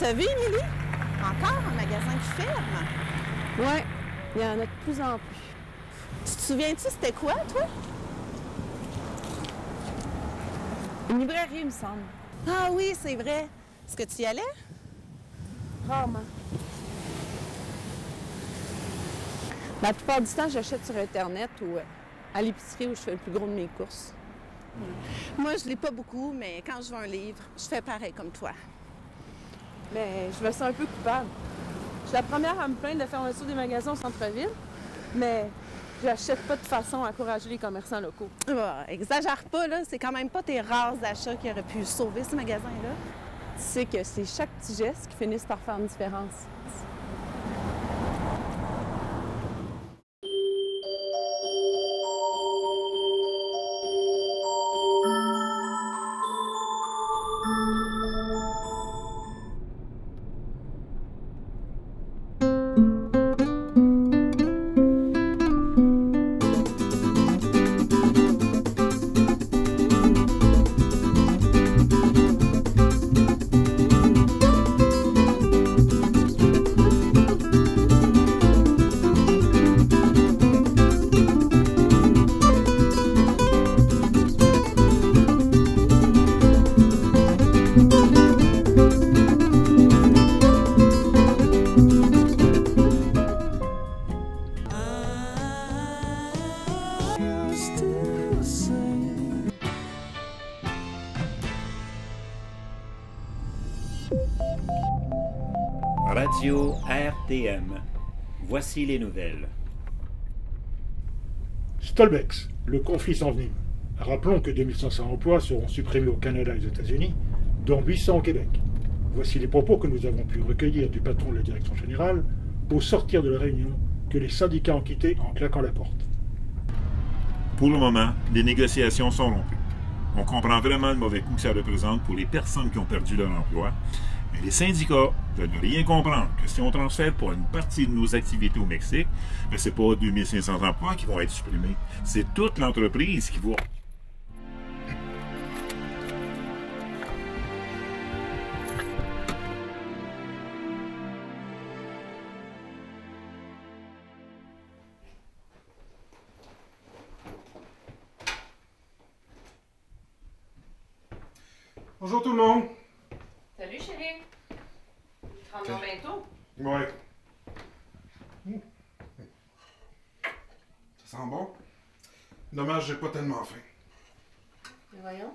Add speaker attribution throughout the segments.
Speaker 1: T'as vu, Émilie? Encore un magasin qui ferme?
Speaker 2: Ouais, il y en a de plus en plus.
Speaker 1: Tu te souviens-tu, c'était quoi, toi?
Speaker 2: Une librairie, il me semble.
Speaker 1: Ah oui, c'est vrai. Est-ce que tu y allais?
Speaker 2: Rarement. La plupart du temps, j'achète sur Internet ou à l'épicerie où je fais le plus gros de mes courses.
Speaker 1: Moi, je lis pas beaucoup, mais quand je veux un livre, je fais pareil comme toi.
Speaker 2: Mais je me sens un peu coupable. Je suis la première à me plaindre de faire un saut des magasins au centre-ville, mais j'achète pas de façon à encourager les commerçants locaux.
Speaker 1: Ah, exagère pas, là. C'est quand même pas tes rares achats qui auraient pu sauver ce magasin-là.
Speaker 2: Tu sais que c'est chaque petit geste qui finisse par faire une différence.
Speaker 3: Radio RTM. Voici les nouvelles.
Speaker 4: Stolbex, le conflit s'envenime. Rappelons que 2500 emplois seront supprimés au Canada et aux États-Unis, dont 800 au Québec. Voici les propos que nous avons pu recueillir du patron de la direction générale au sortir de la réunion que les syndicats ont quittée en claquant la porte.
Speaker 5: Pour le moment, les négociations sont rompues. On comprend vraiment le mauvais coup que ça représente pour les personnes qui ont perdu leur emploi, mais les syndicats veulent rien comprendre que si on transfère pour une partie de nos activités au Mexique, ben c'est pas 2500 emplois qui vont être supprimés, c'est toute l'entreprise qui va...
Speaker 4: Bonjour tout le monde.
Speaker 2: Salut, chérie. Tu rentres bientôt?
Speaker 4: Ouais. Ça sent bon? Dommage, j'ai pas tellement faim.
Speaker 2: Mais voyons,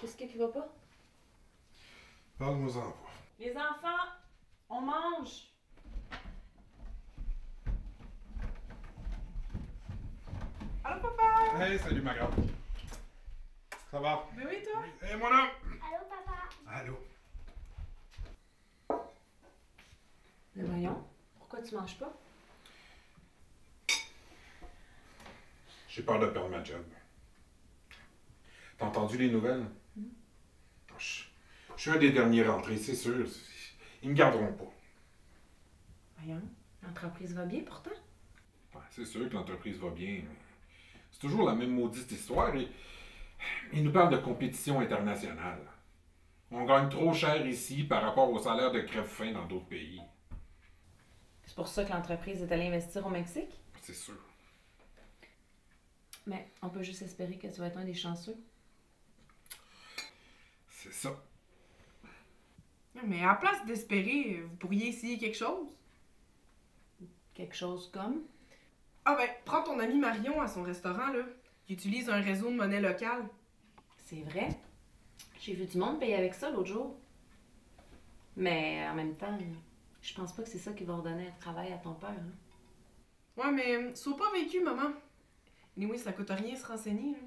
Speaker 2: qu'est-ce qui va pas?
Speaker 4: Parle-moi-en pas.
Speaker 2: Les enfants, on mange.
Speaker 6: Allô, papa?
Speaker 4: Hey, salut ma grande. Ça va?
Speaker 6: Ben oui, toi?
Speaker 4: Hey, moi là!
Speaker 7: Allô, papa?
Speaker 4: Allô?
Speaker 2: Mais voyons, pourquoi tu manges pas?
Speaker 4: J'ai peur de perdre ma job. T'as entendu les nouvelles? Je suis un des derniers rentrés, c'est sûr. Ils me garderont pas.
Speaker 2: Voyons, l'entreprise va bien pourtant.
Speaker 4: Ouais, c'est sûr que l'entreprise va bien. Mais c'est toujours la même maudite histoire. Ils nous parlent de compétition internationale. On gagne trop cher ici par rapport au salaire de crève-faim dans d'autres pays.
Speaker 2: C'est pour ça que l'entreprise est allée investir au Mexique?
Speaker 4: C'est sûr.
Speaker 2: Mais on peut juste espérer que tu vas être un des chanceux.
Speaker 4: C'est ça.
Speaker 6: Mais à la place d'espérer, vous pourriez essayer quelque chose.
Speaker 2: Quelque chose comme?
Speaker 6: Ah ben, prends ton ami Marion à son restaurant, là. Il utilise un réseau de monnaie locale.
Speaker 2: C'est vrai. J'ai vu du monde payer avec ça l'autre jour. Mais en même temps, je pense pas que c'est ça qui va redonner un travail à ton père. Hein?
Speaker 6: Ouais, mais sois pas vécu, maman. Anyway, ça coûte rien se renseigner, là.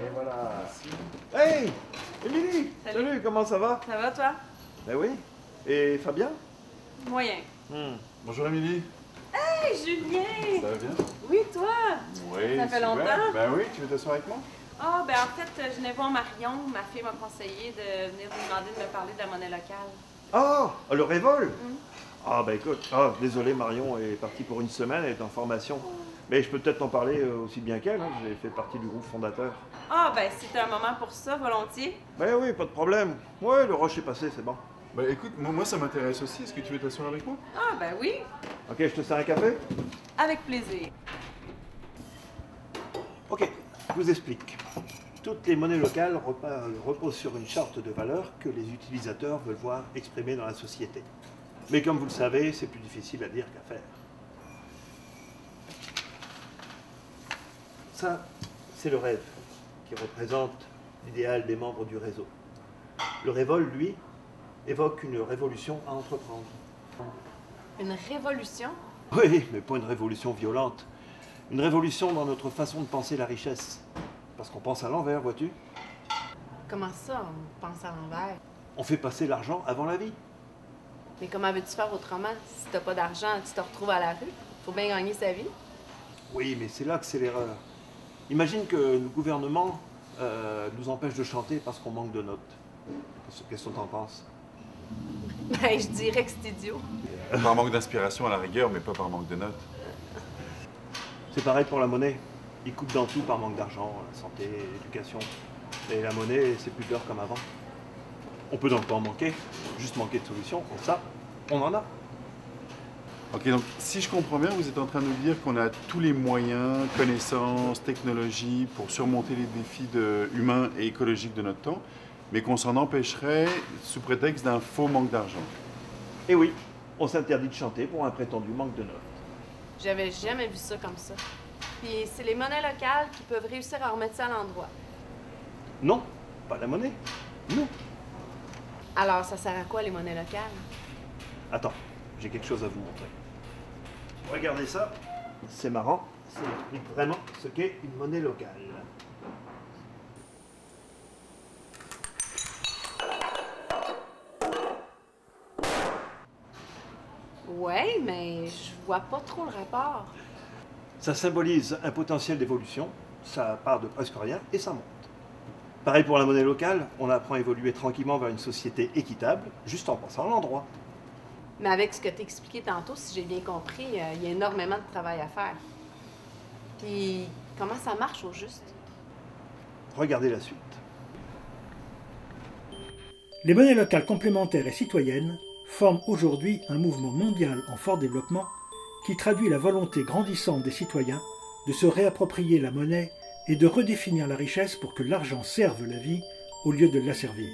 Speaker 8: Et voilà. Hey! Émilie! Salut, comment ça va?
Speaker 2: Ça va, toi?
Speaker 8: Ben oui. Et Fabien?
Speaker 2: Moyen.
Speaker 8: Bonjour Émilie.
Speaker 2: Hey, Julien!
Speaker 8: Ça va bien?
Speaker 2: Oui, toi?
Speaker 8: Oui.
Speaker 2: Ça fait
Speaker 8: super.
Speaker 2: longtemps?
Speaker 8: Ben oui, tu veux t'asseoir avec moi?
Speaker 2: Ah, ben en fait, je venais voir Marion. Ma fille m'a conseillé de venir vous demander de me parler de la monnaie locale.
Speaker 8: Ah, le Révol. Ah, bah écoute, désolé, Marion est partie pour une semaine, elle est en formation. Mais je peux peut-être en parler aussi bien qu'elle, hein. J'ai fait partie du groupe fondateur.
Speaker 2: Ah, ben, si t'as un moment pour ça, volontiers.
Speaker 8: Ben oui, pas de problème. Ouais, le rush est passé, c'est bon.
Speaker 7: Bah écoute, moi ça m'intéresse aussi. Est-ce que tu veux t'asseoir avec moi?
Speaker 2: Ah, ben oui.
Speaker 8: Ok, je te sers un café?
Speaker 2: Avec plaisir.
Speaker 8: Ok, je vous explique. Toutes les monnaies locales reposent sur une charte de valeurs que les utilisateurs veulent voir exprimée dans la société. Mais comme vous le savez, c'est plus difficile à dire qu'à faire. Ça, c'est le rêve, qui représente l'idéal des membres du réseau. Le Révol, lui, évoque une révolution à entreprendre.
Speaker 2: Une révolution?
Speaker 8: Oui, mais pas une révolution violente. Une révolution dans notre façon de penser la richesse. Parce qu'on pense à l'envers, vois-tu?
Speaker 2: Comment ça, on pense à l'envers?
Speaker 8: On fait passer l'argent avant la vie.
Speaker 2: Mais comment veux-tu faire autrement? Si t'as pas d'argent, tu te retrouves à la rue. Faut bien gagner sa vie.
Speaker 8: Oui, mais c'est là que c'est l'erreur. Imagine que le gouvernement nous empêche de chanter parce qu'on manque de notes. Qu'est-ce que t'en penses?
Speaker 2: Ben, je dirais que c'est idiot.
Speaker 7: Par manque d'inspiration à la rigueur, mais pas par manque de notes.
Speaker 8: C'est pareil pour la monnaie. Ils coupent dans tout par manque d'argent, la santé, l'éducation. Et la monnaie, c'est plus d'heures comme avant. On peut donc pas en manquer, juste manquer de solutions. Pour ça, on en a.
Speaker 7: Ok, donc si je comprends bien, vous êtes en train de nous dire qu'on a tous les moyens, connaissances, technologies pour surmonter les défis humains et écologiques de notre temps, mais qu'on s'en empêcherait sous prétexte d'un faux manque d'argent.
Speaker 8: Et oui, on s'interdit de chanter pour un prétendu manque de notes.
Speaker 2: J'avais jamais vu ça comme ça. Puis c'est les monnaies locales qui peuvent réussir à remettre ça à l'endroit.
Speaker 8: Non, pas la monnaie. Nous.
Speaker 2: Alors, ça sert à quoi, les monnaies locales?
Speaker 8: Attends, j'ai quelque chose à vous montrer. Regardez ça, c'est marrant, ça explique vraiment ce qu'est une monnaie locale.
Speaker 2: Ouais, mais je vois pas trop le rapport.
Speaker 8: Ça symbolise un potentiel d'évolution, ça part de presque rien et ça monte. Pareil pour la monnaie locale, on apprend à évoluer tranquillement vers une société équitable, juste en pensant à l'endroit.
Speaker 2: Mais avec ce que t'as expliqué tantôt, si j'ai bien compris, il y a énormément de travail à faire. Puis, comment ça marche au juste?
Speaker 8: Regardez la suite.
Speaker 4: Les monnaies locales complémentaires et citoyennes forment aujourd'hui un mouvement mondial en fort développement qui traduit la volonté grandissante des citoyens de se réapproprier la monnaie et de redéfinir la richesse pour que l'argent serve la vie au lieu de la servir.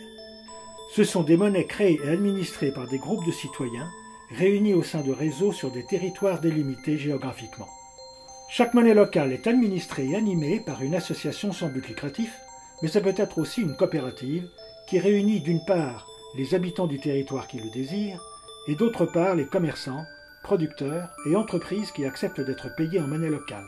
Speaker 4: Ce sont des monnaies créées et administrées par des groupes de citoyens réunis au sein de réseaux sur des territoires délimités géographiquement. Chaque monnaie locale est administrée et animée par une association sans but lucratif, mais ça peut être aussi une coopérative qui réunit d'une part les habitants du territoire qui le désirent et d'autre part les commerçants, producteurs et entreprises qui acceptent d'être payés en monnaie locale.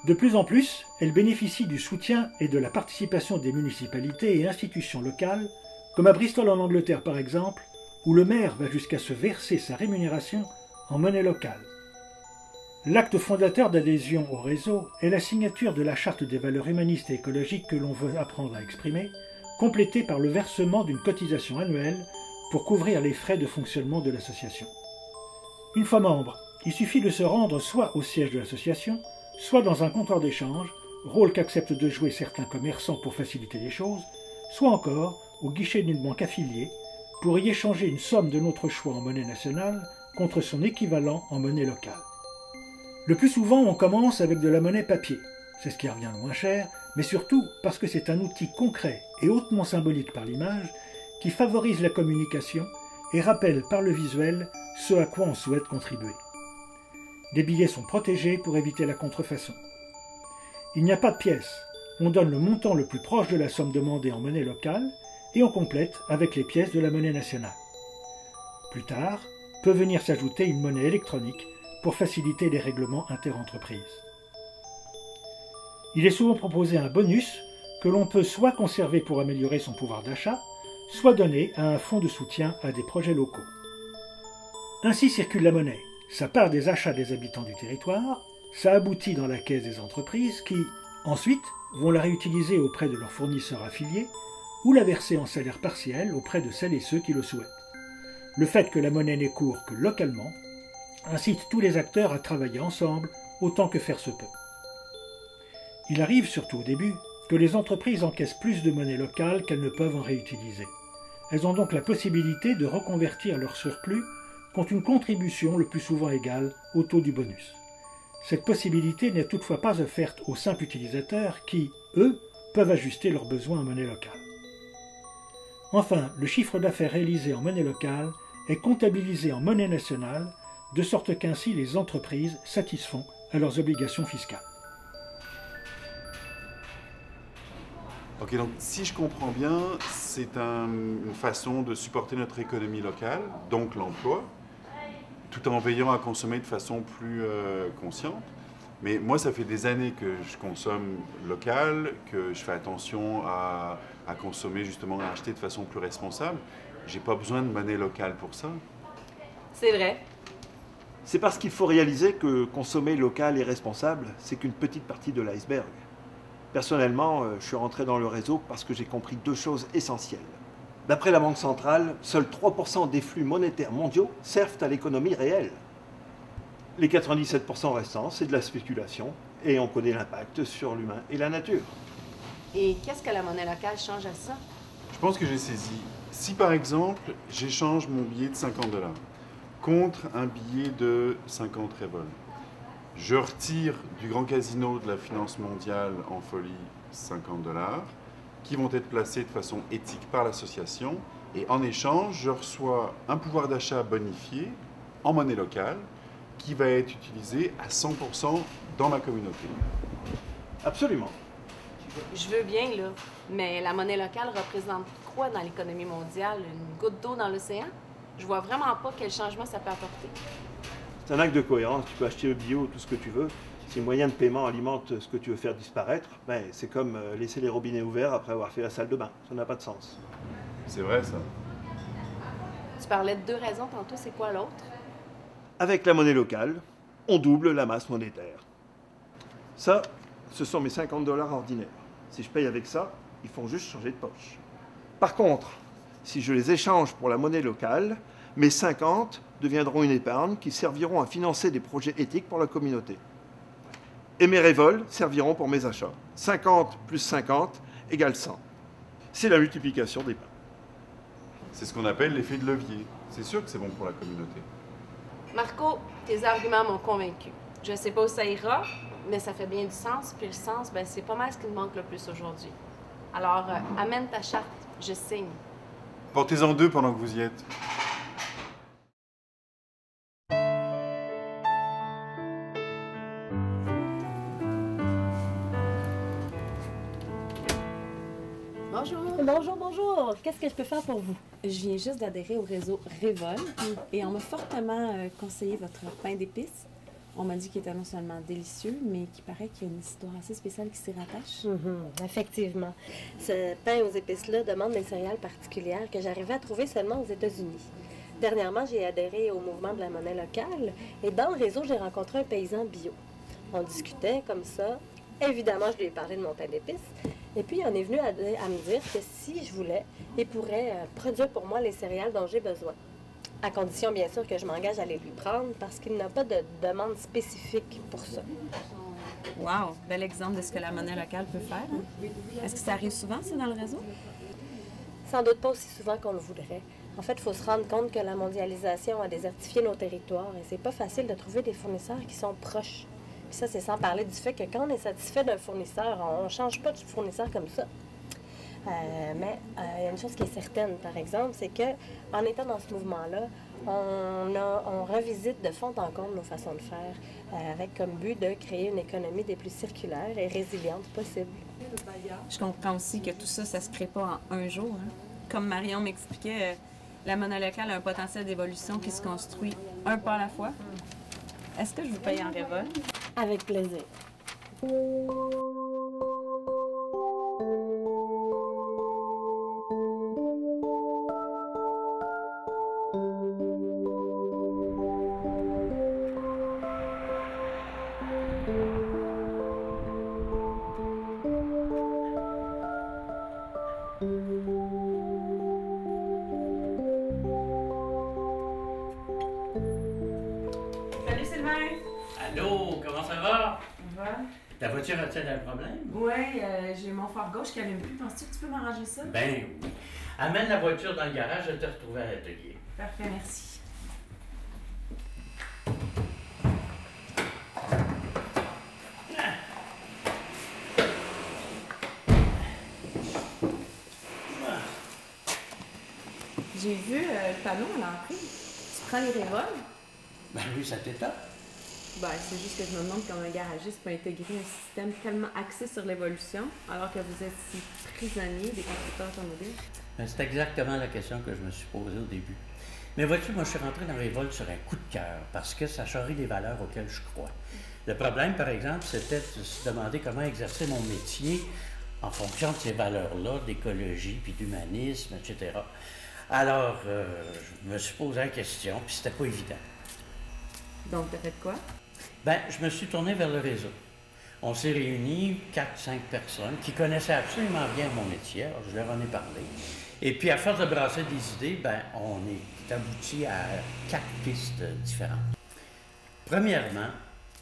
Speaker 4: De plus en plus, elle bénéficie du soutien et de la participation des municipalités et institutions locales, comme à Bristol en Angleterre par exemple, où le maire va jusqu'à se verser sa rémunération en monnaie locale. L'acte fondateur d'adhésion au réseau est la signature de la charte des valeurs humanistes et écologiques que l'on veut apprendre à exprimer, complétée par le versement d'une cotisation annuelle pour couvrir les frais de fonctionnement de l'association. Une fois membre, il suffit de se rendre soit au siège de l'association, soit dans un comptoir d'échange, rôle qu'acceptent de jouer certains commerçants pour faciliter les choses, soit encore au guichet d'une banque affiliée pour y échanger une somme de notre choix en monnaie nationale contre son équivalent en monnaie locale. Le plus souvent, on commence avec de la monnaie papier. C'est ce qui revient le moins cher, mais surtout parce que c'est un outil concret et hautement symbolique par l'image qui favorise la communication et rappelle par le visuel ce à quoi on souhaite contribuer. Les billets sont protégés pour éviter la contrefaçon. Il n'y a pas de pièces. On donne le montant le plus proche de la somme demandée en monnaie locale et on complète avec les pièces de la monnaie nationale. Plus tard, peut venir s'ajouter une monnaie électronique pour faciliter les règlements interentreprises. Il est souvent proposé un bonus que l'on peut soit conserver pour améliorer son pouvoir d'achat, soit donner à un fonds de soutien à des projets locaux. Ainsi circule la monnaie. Ça part des achats des habitants du territoire, ça aboutit dans la caisse des entreprises qui, ensuite, vont la réutiliser auprès de leurs fournisseurs affiliés ou la verser en salaire partiel auprès de celles et ceux qui le souhaitent. le fait que la monnaie n'ait cours que localement incite tous les acteurs à travailler ensemble autant que faire se peut. Il arrive, surtout au début, que les entreprises encaissent plus de monnaie locale qu'elles ne peuvent en réutiliser. Elles ont donc la possibilité de reconvertir leur surplus contre une contribution le plus souvent égale au taux du bonus. Cette possibilité n'est toutefois pas offerte aux simples utilisateurs qui, eux, peuvent ajuster leurs besoins en monnaie locale. Enfin, le chiffre d'affaires réalisé en monnaie locale est comptabilisé en monnaie nationale, de sorte qu'ainsi les entreprises satisfont à leurs obligations fiscales.
Speaker 7: Ok, donc si je comprends bien, c'est une façon de supporter notre économie locale, donc l'emploi, tout en veillant à consommer de façon plus consciente. Mais moi, ça fait des années que je consomme local, que je fais attention à consommer, justement, à acheter de façon plus responsable. J'ai pas besoin de monnaie locale pour ça.
Speaker 9: C'est vrai.
Speaker 8: C'est parce qu'il faut réaliser que consommer local et responsable, c'est qu'une petite partie de l'iceberg. Personnellement, je suis rentré dans le réseau parce que j'ai compris deux choses essentielles. D'après la Banque centrale, seuls 3% des flux monétaires mondiaux servent à l'économie réelle. Les 97% restants, c'est de la spéculation et on connaît l'impact sur l'humain et la nature.
Speaker 9: Et qu'est-ce que la monnaie locale change à ça?
Speaker 7: Je pense que j'ai saisi. Si par exemple, j'échange mon billet de 50 $ contre un billet de 50 revols, je retire du grand casino de la finance mondiale en folie 50 $ qui vont être placés de façon éthique par l'association et en échange, je reçois un pouvoir d'achat bonifié en monnaie locale qui va être utilisé à 100% dans ma communauté.
Speaker 8: Absolument.
Speaker 9: Je veux bien, là, mais la monnaie locale représente quoi dans l'économie mondiale? Une goutte d'eau dans l'océan? Je vois vraiment pas quel changement ça peut apporter.
Speaker 8: C'est un acte de cohérence. Tu peux acheter le bio, tout ce que tu veux. Si le moyen de paiement alimente ce que tu veux faire disparaître, ben, c'est comme laisser les robinets ouverts après avoir fait la salle de bain. Ça n'a pas de sens.
Speaker 7: C'est vrai, ça.
Speaker 9: Tu parlais de deux raisons tantôt, c'est quoi l'autre?
Speaker 8: Avec la monnaie locale, on double la masse monétaire. Ça, ce sont mes 50 $ ordinaires. Si je paye avec ça, ils font juste changer de poche. Par contre, si je les échange pour la monnaie locale, mes 50 deviendront une épargne qui serviront à financer des projets éthiques pour la communauté. Et mes révols serviront pour mes achats. 50 plus 50 égale 100. C'est la multiplication des pains.
Speaker 7: C'est ce qu'on appelle l'effet de levier. C'est sûr que c'est bon pour la communauté.
Speaker 9: Marco, tes arguments m'ont convaincu. Je sais pas où ça ira, mais ça fait bien du sens. Puis le sens, ben, c'est pas mal ce qui me manque le plus aujourd'hui. Alors, amène ta charte, je signe.
Speaker 7: Portez-en deux pendant que vous y êtes.
Speaker 9: Bonjour.
Speaker 10: Bonjour, bonjour. Qu'est-ce que je peux faire pour vous?
Speaker 11: Je viens juste d'adhérer au réseau Révol et on m'a fortement conseillé votre pain d'épices. On m'a dit qu'il était non seulement délicieux, mais qu'il paraît qu'il y a une histoire assez spéciale qui s'y rattache.
Speaker 10: Effectivement. Ce pain aux épices-là demande des céréales particulières que j'arrivais à trouver seulement aux États-Unis. Dernièrement, j'ai adhéré au mouvement de la monnaie locale et dans le réseau, j'ai rencontré un paysan bio. On discutait comme ça. Évidemment, je lui ai parlé de mon pain d'épices. Et puis, il en est venu à me dire que si je voulais, il pourrait produire pour moi les céréales dont j'ai besoin. À condition, bien sûr, que je m'engage à les lui prendre parce qu'il n'a pas de demande spécifique pour ça.
Speaker 11: Wow! Bel exemple de ce que la monnaie locale peut faire. Hein? Est-ce que ça arrive souvent, ça, dans le réseau?
Speaker 10: Sans doute pas aussi souvent qu'on le voudrait. En fait, il faut se rendre compte que la mondialisation a désertifié nos territoires et c'est pas facile de trouver des fournisseurs qui sont proches. Puis ça, c'est sans parler du fait que quand on est satisfait d'un fournisseur, on ne change pas de fournisseur comme ça. Mais il y a une chose qui est certaine, par exemple, c'est qu'en étant dans ce mouvement-là, on revisite de fond en comble nos façons de faire, avec comme but de créer une économie des plus circulaires et résilientes possible.
Speaker 11: Je comprends aussi que tout ça, ça se crée pas en un jour. Hein? Comme Marion m'expliquait, la monnaie locale a un potentiel d'évolution qui se construit un pas à la fois. Est-ce que je vous paye en révolte?
Speaker 10: Avec plaisir.
Speaker 12: Ta voiture a-t-elle un problème?
Speaker 11: Oui, j'ai mon phare gauche qui allume plus. Penses-tu que tu peux m'arranger ça?
Speaker 12: Ben oui. Amène la voiture dans le garage, je vais te retrouver à l'atelier.
Speaker 11: Parfait, merci. J'ai vu le panneau à l'entrée. Tu prends les révols?
Speaker 12: Ben oui, ça t'étonne.
Speaker 11: Ben, c'est juste que je me demande comment un garagiste peut intégrer un système tellement axé sur l'évolution alors que vous êtes si prisonnier des constructeurs automobiles.
Speaker 12: Ben, c'est exactement la question que je me suis posée au début. Mais vois-tu, moi, je suis rentré dans Révolte sur un coup de cœur parce que ça charrie des valeurs auxquelles je crois. Le problème, par exemple, c'était de se demander comment exercer mon métier en fonction de ces valeurs-là, d'écologie, puis d'humanisme, etc. Alors, je me suis posé la question, puis c'était pas évident.
Speaker 11: Donc, t'as fait quoi?
Speaker 12: Ben, je me suis tourné vers le réseau. On s'est réunis, 4-5 personnes qui connaissaient absolument bien mon métier, alors je leur en ai parlé. Et puis, à force de brasser des idées, ben, on est abouti à 4 pistes différentes. Premièrement,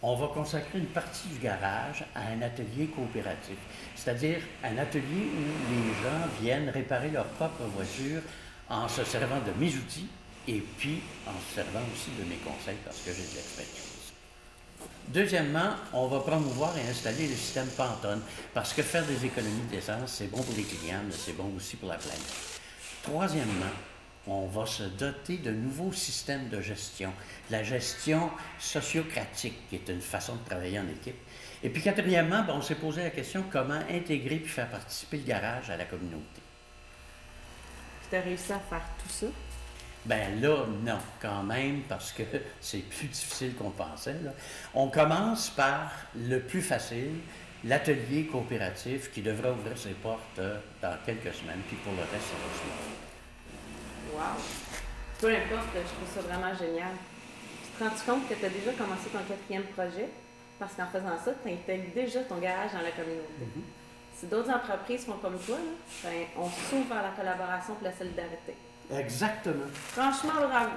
Speaker 12: on va consacrer une partie du garage à un atelier coopératif, c'est-à-dire un atelier où les gens viennent réparer leur propre voiture en se servant de mes outils et puis en se servant aussi de mes conseils parce que j'ai de l'expérience. Deuxièmement, on va promouvoir et installer le système Pantone parce que faire des économies d'essence, c'est bon pour les clients, mais c'est bon aussi pour la planète. Troisièmement, on va se doter de nouveaux systèmes de gestion, la gestion sociocratique, qui est une façon de travailler en équipe. Et puis quatrièmement, ben, on s'est posé la question comment intégrer puis faire participer le garage à la communauté.
Speaker 11: Tu as réussi à faire tout ça?
Speaker 12: Ben là, non, quand même, parce que c'est plus difficile qu'on pensait, là. On commence par le plus facile, l'atelier coopératif qui devrait ouvrir ses portes dans quelques semaines, puis pour le reste, ça va suivre.
Speaker 11: Wow! Peu importe, je trouve ça vraiment génial. Tu te rends compte que tu as déjà commencé ton 4e projet? Parce qu'en faisant ça, tu intègres déjà ton garage dans la communauté. Si d'autres entreprises font comme toi, là, ben, on s'ouvre vers la collaboration et la solidarité.
Speaker 12: Exactement.
Speaker 11: Franchement, bravo!